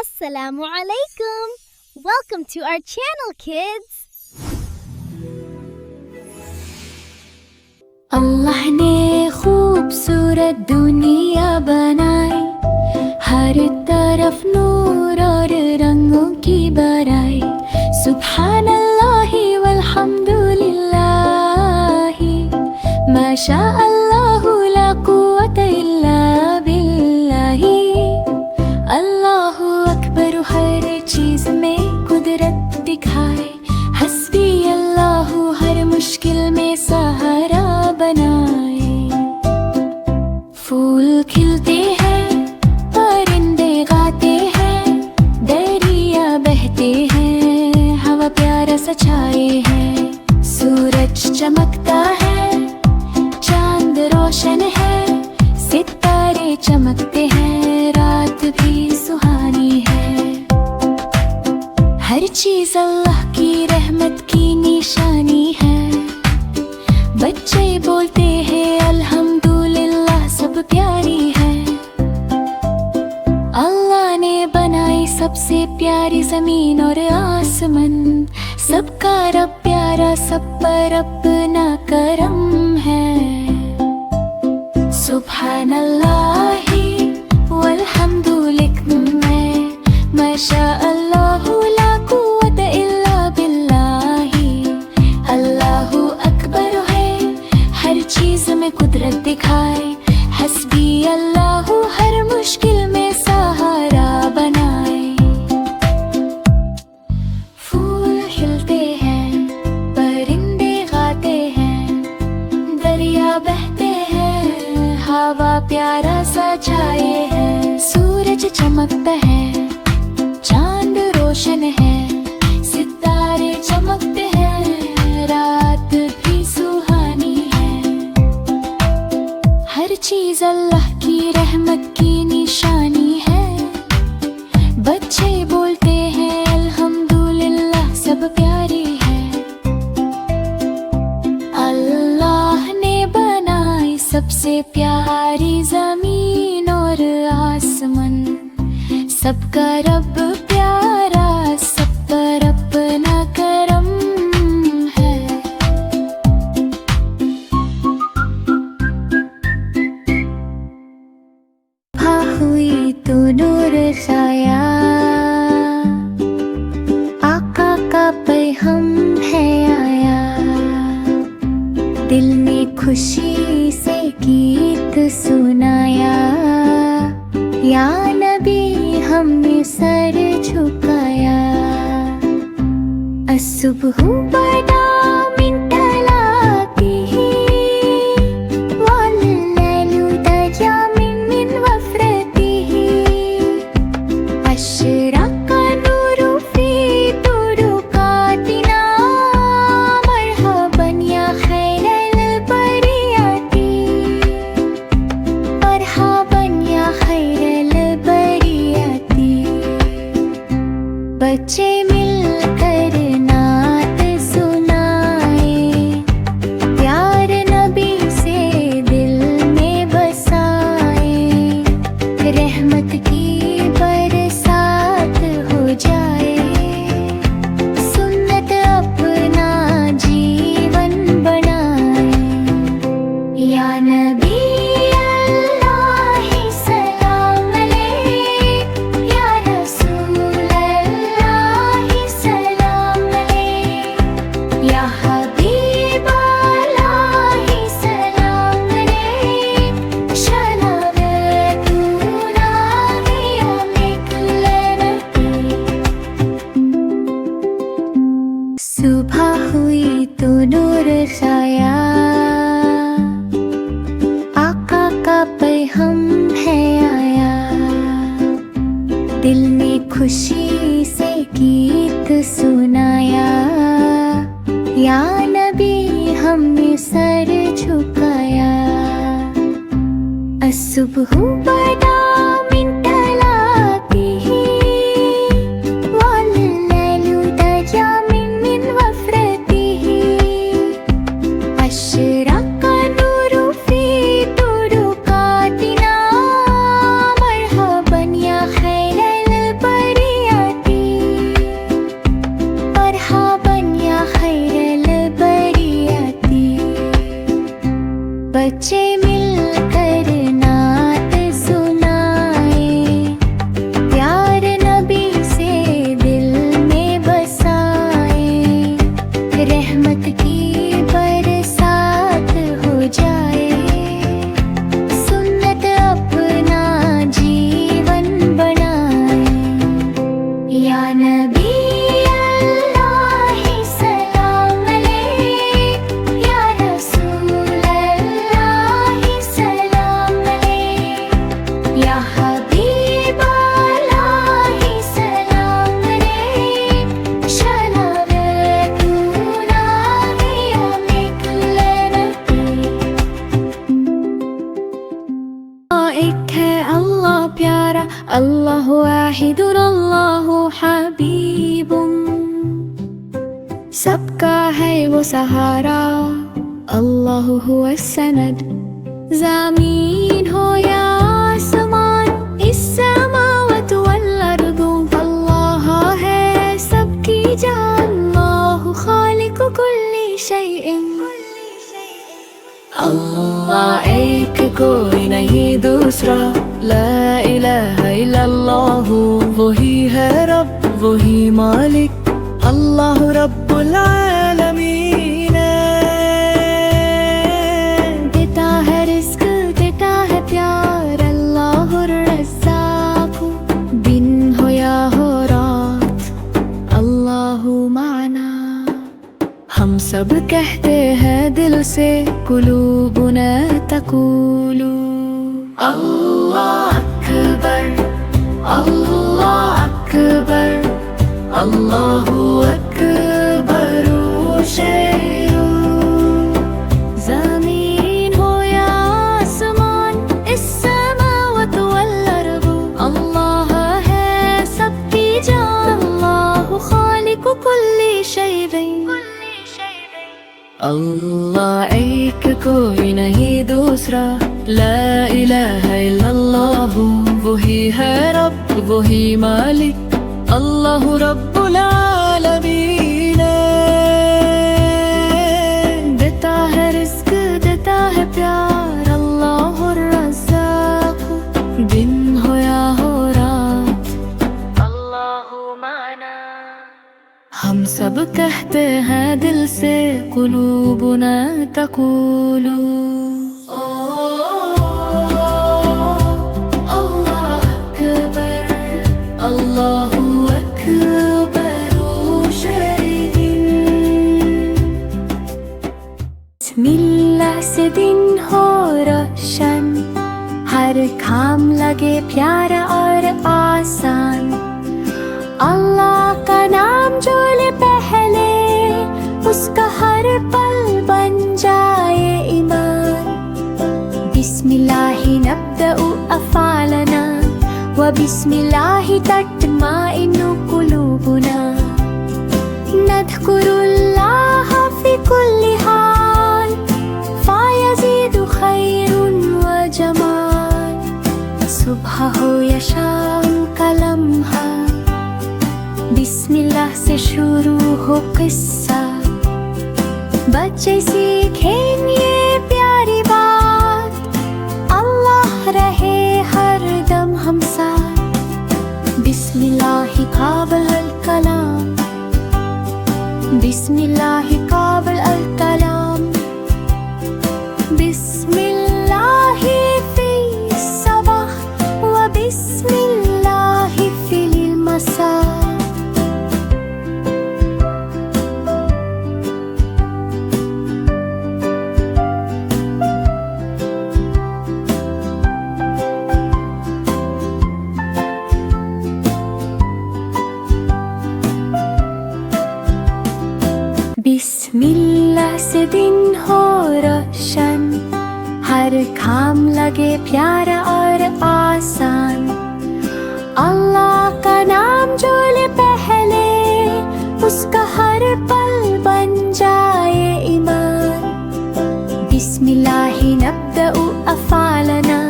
Assalamu alaikum. Welcome to our channel, kids. अल्लाह ने खूबसूरत दुनिया बनाई, हर तरफ नूर और रंगों की बराई। सुभान अल्लाहि वल्हम्दुलिल्लाहि, माशा अल्लाहु ला कुव्वता इल्ला बिल्लाहि। अल्लाहु अकबर, हर चीज में कुदरत दिखाए। हस्बी अल्लाहु, हर मुश्किल में सहारा बनाए। फूल खिलते हैं, परिंदे गाते हैं, दरिया बहते हैं, हवा प्यारा सा छाए है। सूरज चमकता है, चांद रोशन है, सितारे चमकते हैं, रात भी सुहानी है। हर चीज अल्लाह की रहमत की निशानी है। बच्चे बोलते हैं अल्हम्दुलिल्लाह, सब प्यारी है। अल्लाह ने बनाई सबसे प्यारी जमीन और आसमान, सबका रब प्यारा, सब पर अपना करम है। सुभान अल्लाहि वल्हम्दुलिल्लाह, माशा अल्लाहु ला कुव्वता इल्ला बिल्लाहि। अल्लाहु अकबर है, हर चीज में कुदरत दिखाए। हस्बी अल्लाहु, हर मुश्किल में सहारा बनाए। फूल खिलते हैं, परिंदे गाते हैं, दरिया बहते हैं, हवा प्यारा सा छाए है। सूरज चमकता है, चांद रोशन है, सितारे चमकते हैं, रात भी सुहानी है। हर चीज अल्लाह की रहमत की निशानी है। बच्चे बोलते हैं अल्हम्दुलिल्लाह, सब प्यारी है। अल्लाह ने बनाई सबसे प्यारी जमीन और आसमान, सबका रब प्यारा, सब पर अपना करम है। हुई तो नूर छाया, आका का पैगम है आया। दिल ने खुशी से गीत सुनाया, या नबी हमने सर झुकाया। असुबह बदा मिन तलातिही, वल्लैलु दजा मिन वफ्रतिही। अशरका नूरु फी तुरुकातिना, मरहबन या खैरल बरियाती। मरहबन या खैरल बरियाती। बच्चे मिलकर नात सुनाए, प्यार नबी से दिल में बसाए। रहमत की बरसात हो जाए, सुन्नत अपना जीवन बनाए। या नबी अल्लाह सलाम अलैक, या रसूल अल्लाह सलाम अलैक, या हबीब अल्लाह सलाम अलैक। शलावतुना बियमिक लनती। सुबह हुई तो नूर छाया, आका का पैगम है आया। दिल ने खुशी से गीत सुनाया, या नबी हमने सर झुकाया। असुबह बदा मिन तलातिही, वल्लैलु दजा मिन वफ्रतिही। अशरका नूरु फी तुरुकातिना, मरहबन या खैरल बरियाती। या नबी अल्लाह सलाम अलैक, या रसूल अल्लाह सलाम अलैक, या हबीब अल्लाह सलाम अलैक, शलावतुना बियमिक लनती। एक है अल्लाह प्यारा, अल्लाह वाहिदुन अल्लाह हबीबुम, सबका है वो सहारा, अल्लाह हुवा सनद। ज़मीन हो या आसमान, इस समावत वल अर्दु, अल्लाह है सबकी जान, अल्लाह खालिक कुल्ली शैइन। अल्लाह एक कोई नहीं दूसरा, ला इलाहा इल्लल्लाह, वही है रब वही मालिक, अल्लाह रब्बुल आलमीन। देता है रिस्क देता है प्यार, अल्लाहुर रज़्ज़ाक़, दिन हो या हो रात, अल्लाहु माना। हम सब कहते हैं दिल से, कुलूबुना तक़ूलु अल्लाह अकबर, अल्लाह अकबर, अल्लाहु अकबर शैअ। ज़मीन हो या आसमान, इस समावत वल अर्दु, अल्लाह है सबकी जान, अल्लाहु खालिकु कुल्ली शैइन। अल्लाह एक कोई नहीं दूसरा, ला इलाहा इल्लल्लाह, वही है रब वही मालिक, अल्लाह रब्बुल आलमीन। देता है रिस्क देता है प्यार, अल्लाहुर रज़्ज़ाक़, दिन हो या हो रात, अल्लाहु माना। हम सब कहते हैं दिल से, कुलूबुना तक़ूलु अल्लाह अकबर, अल्लाहु अकबर शैइन। बिस्मिल्लाह से दिन हो रोशन, हर काम लगे प्यारा और आसान, अल्लाह का नाम जो ले पहले, उसका हर पल बन जाए ईमान। बिस्मिल्लाहि नब्दउ अफ़ालना, व बिस्मिल्लाहि तत्माइन्नु कुलूबुना, नज़्कुरुल्लाह फ़ी कुल्ली हाल, फ़यज़ीदु खैरुन व जमाल। सुबह हो या शाम का लम्हा, बिस्मिल्लाह से शुरू हो किस्सा, बच्चे सीखें ये प्यारी बात, अल्लाह रहे हर दम हम साथ। बिस्मिल्लाहि क़ाबिल अल कलाम, बिस्मिल्लाहि क़ाबिल अल कलाम, बिस्मिल्लाहि फ़ी सबह व बिस्मिल्लाहि फ़िल मसा। बिस्मिल्लाह से दिन हो रोशन, हर काम लगे प्यारा और आसान, अल्लाह का नाम जो ले पहले, उसका हर पल बन जाए ईमान। बिस्मिल्लाहि नब्दउ अफ़ालना,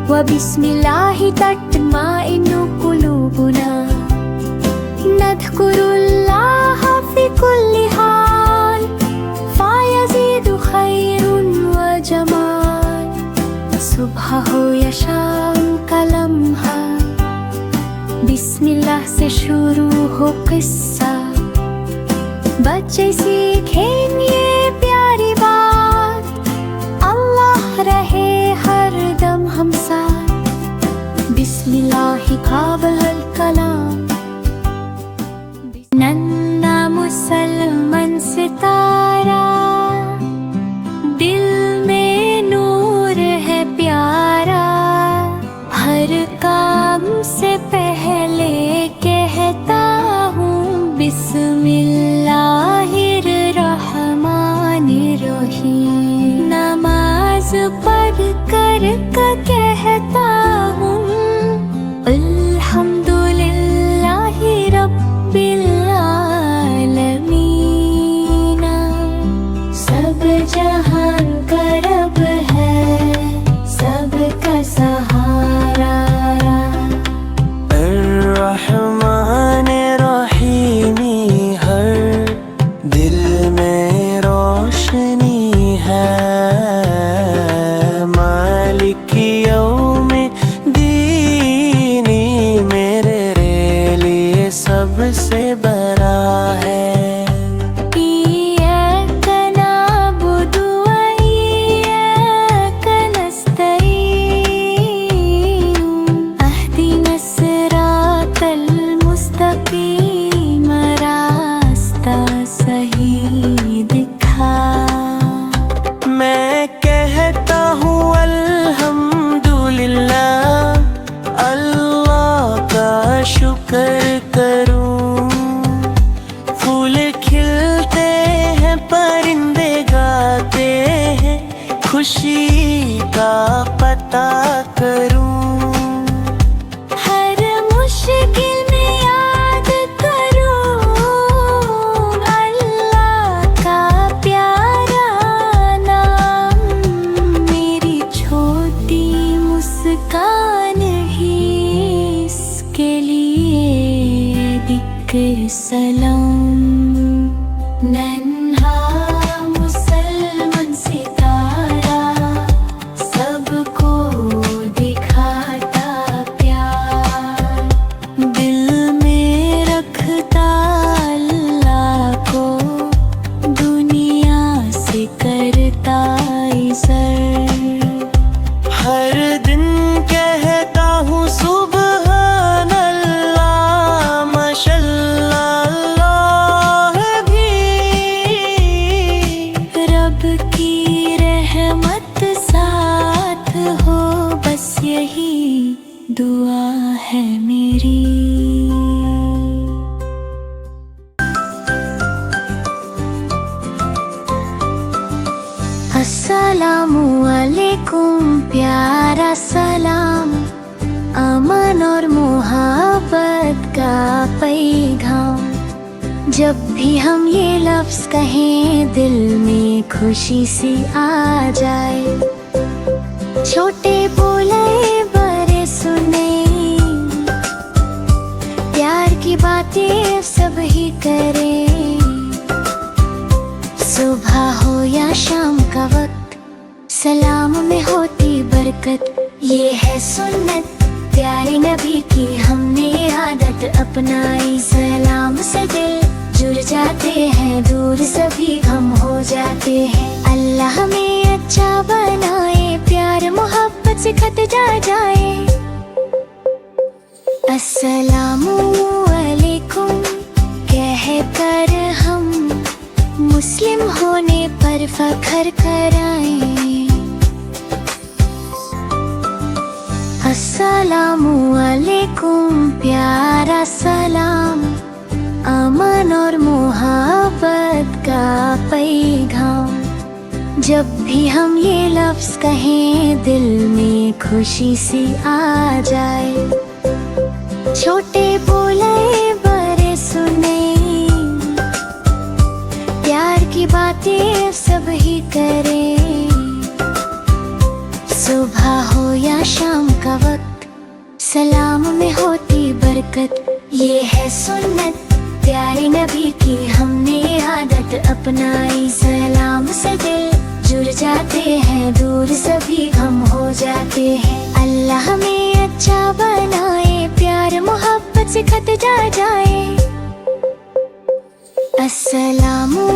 व बिस्मिल्लाहि तत्माइन्नु कुलूबुना, नज़्कुरुल्लाह फ़ी कुल्ली हाल, फ़यज़ीदु खैरुन व जमाल। सुबह हो या शाम का लम्हा, बिस्मिल्लाह से शुरू हो किस्सा, बच्चे सीखें ये प्यारी बात, अल्लाह रहे हर दम हम साथ। बिस्मिल्लाहि क़ाबिल अल कलाम, से बरा है। मैं कहता हूँ अल्हम्दुलिल्लाह, अल्लाह का शुक्र करूँ। फूल खिलते हैं, परिंदे गाते हैं, खुशी का पता करूँ। हर मुश्किल में याद करूँ अल्लाह का प्यारा नाम। मेरी छोटी मुस्कान ही इसके लिए दिख सलाम। नन्हा मुसलमान सितारा सबको दिखाता प्यार। दिल में रखता अल्लाह को, दुनिया से करता इज़्ज़त। हर दिन कहता हूँ सुबहान अल्लाह, माशल्लाह अल्लाह भी। रब की रहमत साथ हो, बस यही दुआ है मेरी। अस्सलामु अलैकुम प्यारा सलाम, अमन और मोहब्बत का पैगाम। जब भी हम ये लफ्ज़ कहें दिल में खुशी सी आ जाए। छोटे बोले बड़े सुने, प्यार की बातें सब ही करें। सुबह हो या शाम का वक्त, सलाम में होती बरकत। ये है सुन्नत प्यारे नबी की, हमने आदत अपनाई। सलाम से दिल जुड़ जाते हैं, दूर सभी गम हो जाते हैं। अल्लाह हमें अच्छा बनाए, प्यार मोहब्बत से खत जाए। अस्सलामु अलैकुम कहकर हम मुस्लिम होने पर फख्र कराएं। अस्सलामु अलैकुम प्यारा सलाम, अमन और मोहब्बत का पैगाम। जब भी हम ये लफ्ज़ कहें दिल में खुशी सी आ जाए। छोटे बोले बड़े सुने, प्यार की बातें सब ही करें। सुबह हो या शाम का वक्त, सलाम में होती बरकत। ये है सुन्नत प्यारे नबी की, हमने आदत अपनाई। सलाम से दिल जुड़ जाते हैं, दूर सभी गम हो जाते हैं। अल्लाह हमें अच्छा बनाए, प्यार मोहब्बत से खत जाए। अस्सलामु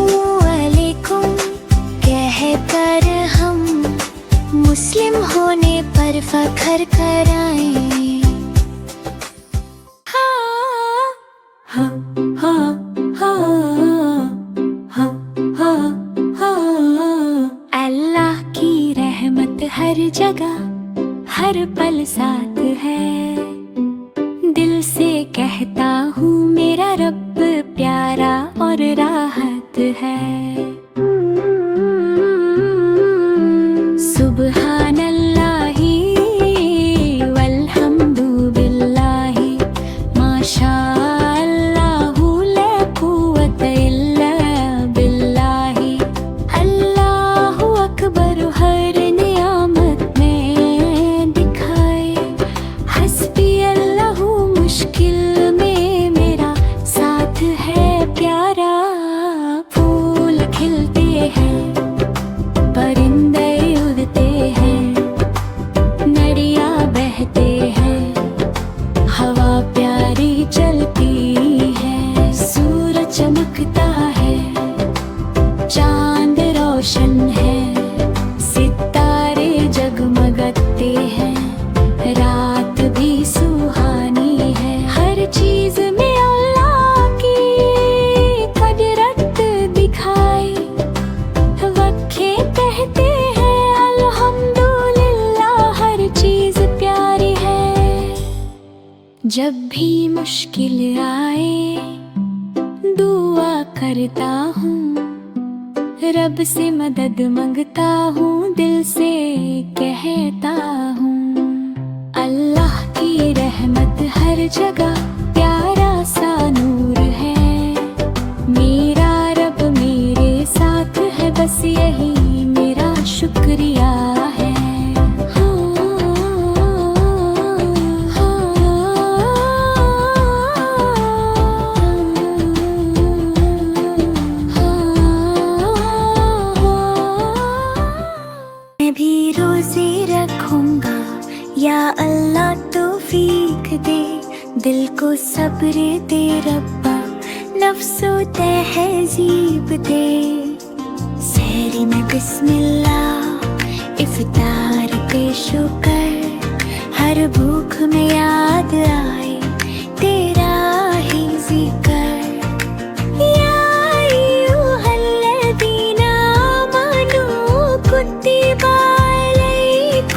अलैकुम कहकर हम मुस्लिम होने पर फख्र कराएं। अल्लाह की रहमत हर जगह हर पल साथ है। दिल से कहता हूँ मेरा रब प्यारा और राहत है। सुबहान अल्लाही वल्हम्दु बिल्लाही, माशा अल्लाहु ला कुव्वत इल्ला बिल्लाही। अल्लाहु अकबर हर नियामत में दिखाए, जब भी मुश्किल आए दुआ करता हूँ, रब से मदद मांगता हूँ, दिल से कहता हूँ। अल्लाह की रहमत हर जगह प्यारा सा नूर है, मेरा रब मेरे साथ है, बस यही मेरा शुक्रिया है। मैं भी रोजे रखूंगा, या अल्लाह तौफीक दे, दिल को सब्र दे रब्बा, नफ्सो तहजीब दे। सहरी में बिस्मिल्लाह, इफ्तार पे शुक्र, हर भूख में याद आए तेरा ही जिक्र। या अय्युहल्लज़ीना आमनू कुतिबा अलैकुमुस्सियाम।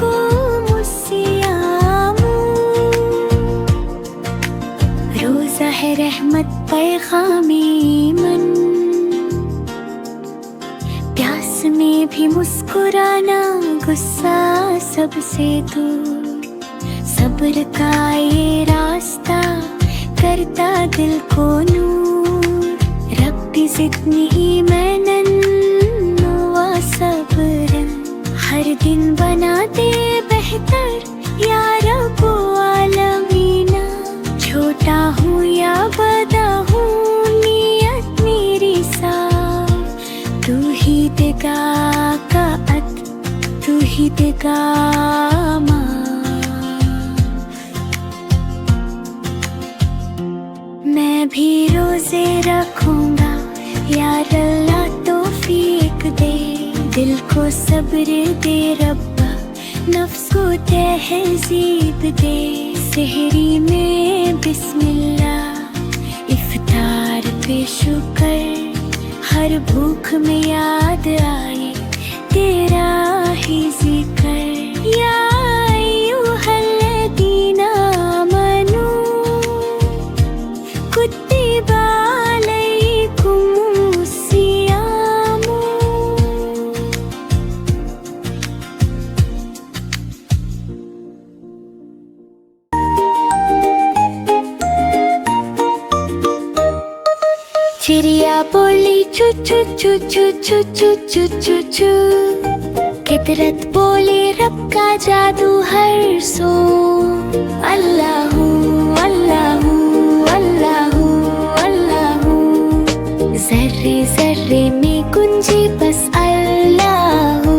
रोज़ा है रहमत पैगामे मन, प्यास में भी मुस्कुराना, गुस्सा सबसे दूर। सब्र का ये रास्ता करता दिल को नूर, रब्बी ज़िदनी मनन व सब्रन। हर दिन बना दे बेहतर या रब्बो आलमीना, छोटा हूँ या बड़ा हूँ नियत मेरी साफ, तू ही देगा कात, तू ही देगा माफ। मैं भी रोजे रखूंगा, या अल्लाह तौफीक दे, दिल को सब्र दे रब्बा, नफ्स को तहजीब दे। सहरी में बिस्मिल्लाह, इफ्तार पे शुक्र, हर भूख में याद आए तेरा ही जिक्र। या अय्युहल्लज़ीना आमनू कुतिबा अलैकुमुस्सियाम। चिड़िया बोली चू चू चू चू चू चू चू चू चू, फितरत बोली रब का जादू हर सो। अल्लाहू अल्लाहू अल्लाहू अल्लाहू, ज़र्रे ज़र्रे में गुंजे बस अल्लाहू।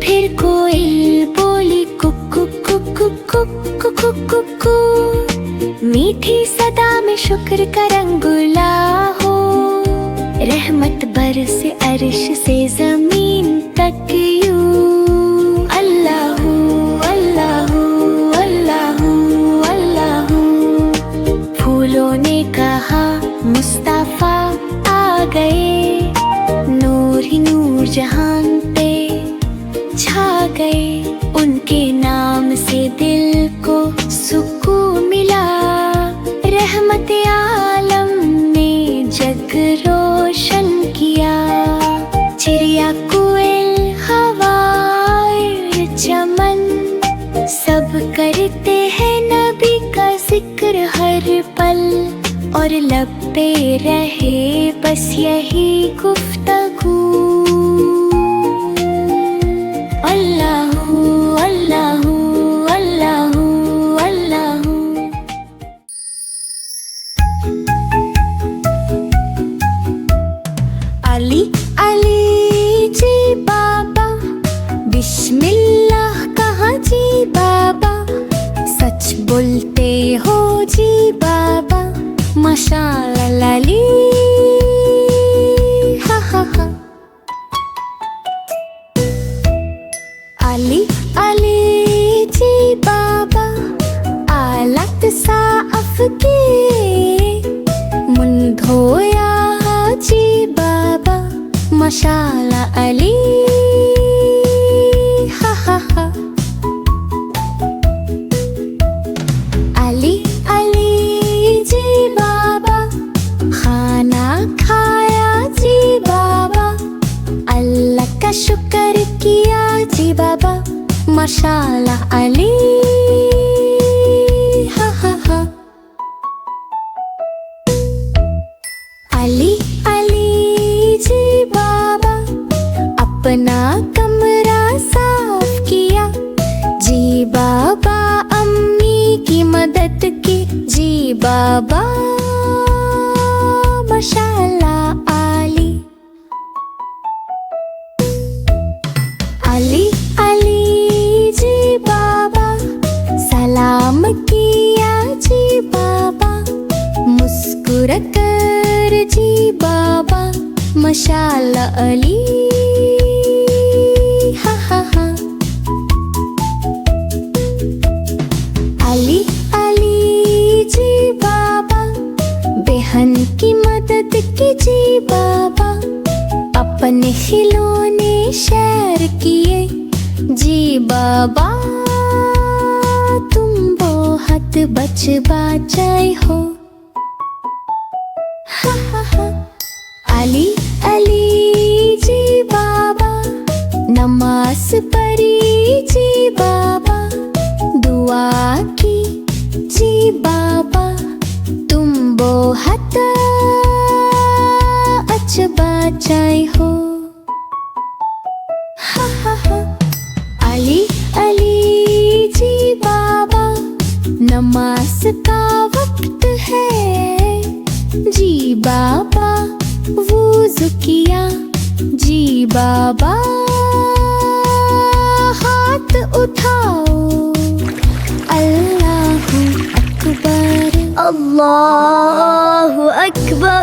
फिर कोयल बोली कुकु कुकु कुकु कुकु कु, मीठी सदा में शुक्र का रंगुला हो। रहमत बरसे अर्श से जमीन तक यूं। अल्लाहू अल्लाहू अल्लाहू अल्लाहू, फूलों ने कहा मुस्तफा आ गए, नूर ही नूर जहान पे छा गए। उनके नाम से दिल को सुकून मिला, रहमत आलम ने जग रोशन किया। चिड़िया कोयल हवाएं चमन, सब करते हैं नबी का जिक्र हर पल, और लब पे रहे बस यही गुफ्तगू। अल्लाहू अल्लाहू अल्लाहू अल्लाहू। अली अली जी बाबा, बिस्मिल्लाह कहा जी बाबा, सच बोलते हो जी बाबा, माशाअल्लाह अली हा हा हा। अली अली जी बाबा, आलत साफ के मुन धोया जी बाबा, माशाअल्लाह अली हा हा। माशाल्लाह अली, हा हा हा। अली अली जी बाबा, अपना कमरा साफ किया। जी बाबा अम्मी की मदद की। जी बाबा माशाल्लाह अली। अली अली जी बाबा, सलाम किया जी बाबा। मुस्कुरा कर जी बाबा, माशाल्लाह अली, हा हा हा। अली अली जी बाबा, बहन की मदद की जी बाबा। अपने खिलौने शेयर किए जी बाबा। तुम बहुत बच बचाए हो, हा हा हा। अली अली जी बाबा, नमाज पढ़ी जी बाबा। दुआ की जी बाबा, तुम बहुत अच्छा बचाए हो, हा हा हा। अली अली जी बाबा, नमाज का वक्त है जी बाबा। वुज़ू किया जी बाबा। हाथ उठाओ, अल्लाहु अकबर, अल्लाहु अकबर।